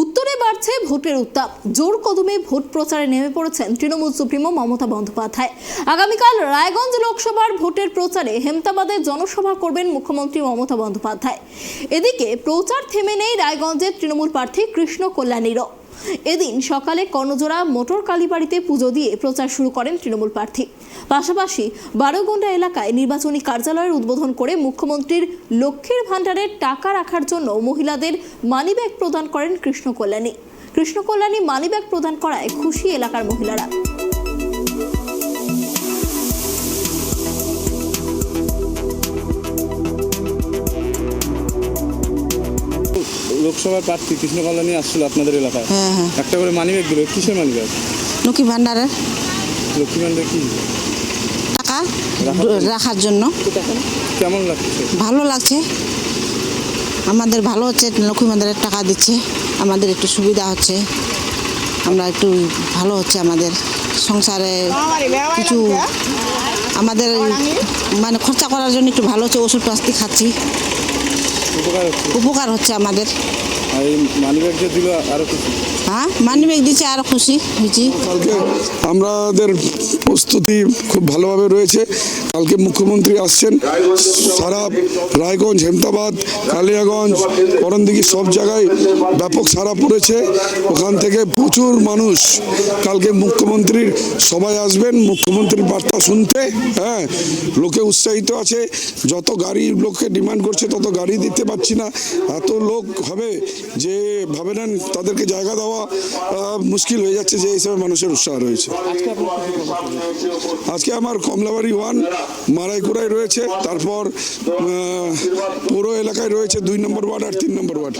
উত্তরে বাড়ছে ভোটের উত্তাপ। জোর কদমে ভোট প্রচারে নেমে পড়েছেন তৃণমূল সুপ্রিমো মমতা বন্দ্যোপাধ্যায়। আগামীকাল রায়গঞ্জ লোকসভার ভোটের প্রচারে হেমতাবাদে জনসভা করবেন মুখ্যমন্ত্রী মমতা বন্দ্যোপাধ্যায়। এদিকে প্রচার থেমে নেই রায়গঞ্জের তৃণমূল প্রার্থী কৃষ্ণ কল্যাণীরও। এদিন সকালে কর্ণজোড়া মোটর কালীবাড়িতে পুজো দিয়ে প্রচার শুরু করেন তৃণমূল প্রার্থী। পাশাপাশি বারোগোন্ডা এলাকায় নির্বাচনী কার্যালয়ের উদ্বোধন করে মুখ্যমন্ত্রীর লক্ষ্মীর ভাণ্ডারের টাকা রাখার জন্য মহিলাদের মানিব্যাগ প্রদান করেন কৃষ্ণ কল্যাণী। কৃষ্ণ কল্যাণী মানিব্যাগ প্রদান করায় খুশি এলাকার মহিলারা। লোকসভার প্রার্থী কৃষ্ণ কল্যাণী আসছিল আপনাদের এলাকায়। একটা করে মানিব্যাগ দিল। কিসের মানিব্যাগ? লক্ষ্মী ভান্ডারের লক্ষ্মী ভান্ডার কি টাকা রাখার জন্য। কেমন লাগছে? ভালো লাগছে, আমাদের ভালো হচ্ছে। লক্ষ্মী ভান্ডারের টাকা দিচ্ছে, আমাদের একটু সুবিধা হচ্ছে, আমরা একটু ভালো হচ্ছে, আমাদের সংসারে কিছু আমাদের মানে খরচা করার জন্য একটু ভালো হচ্ছে। ওষুধ পাতি খাচ্ছি, উপকার হচ্ছে আমাদের। এই মানিব্যাগ যে দিল আরো খুশি। হ্যাঁ, মানিব্যাগ দিচ্ছে, আরো খুশি হয়েছি। কালকে আমাদের প্রস্তুতি খুব ভালোভাবে রয়েছে। কালকে মুখ্যমন্ত্রী আসছেন। সারা রায়গঞ্জ, হেমতাবাদ, কালিয়াগঞ্জ, করণদিঘি সব জায়গায় ব্যাপক সাড়া পড়েছে। ওখান থেকে প্রচুর মানুষ কালকে মুখ্যমন্ত্রীর সবাই আসবেন, মুখ্যমন্ত্রীর বার্তা শুনতে। হ্যাঁ, লোকে উৎসাহিত আছে। যত গাড়ি লোককে ডিমান্ড করছে তত গাড়ি দিতে পারছি না। এত লোক হবে যে ভাবে নেন তাদেরকে জায়গা দেওয়া মুশকিল হয়ে যাচ্ছে, যে হিসাবে মানুষের উৎসাহ রয়েছে। আজকে আমার কমলাবাড়ি 1 মারাইকুড়ায় রয়েছে, তারপর পৌর এলাকায় রয়েছে 2 নম্বর ওয়ার্ড আর 3 নম্বর ওয়ার্ড।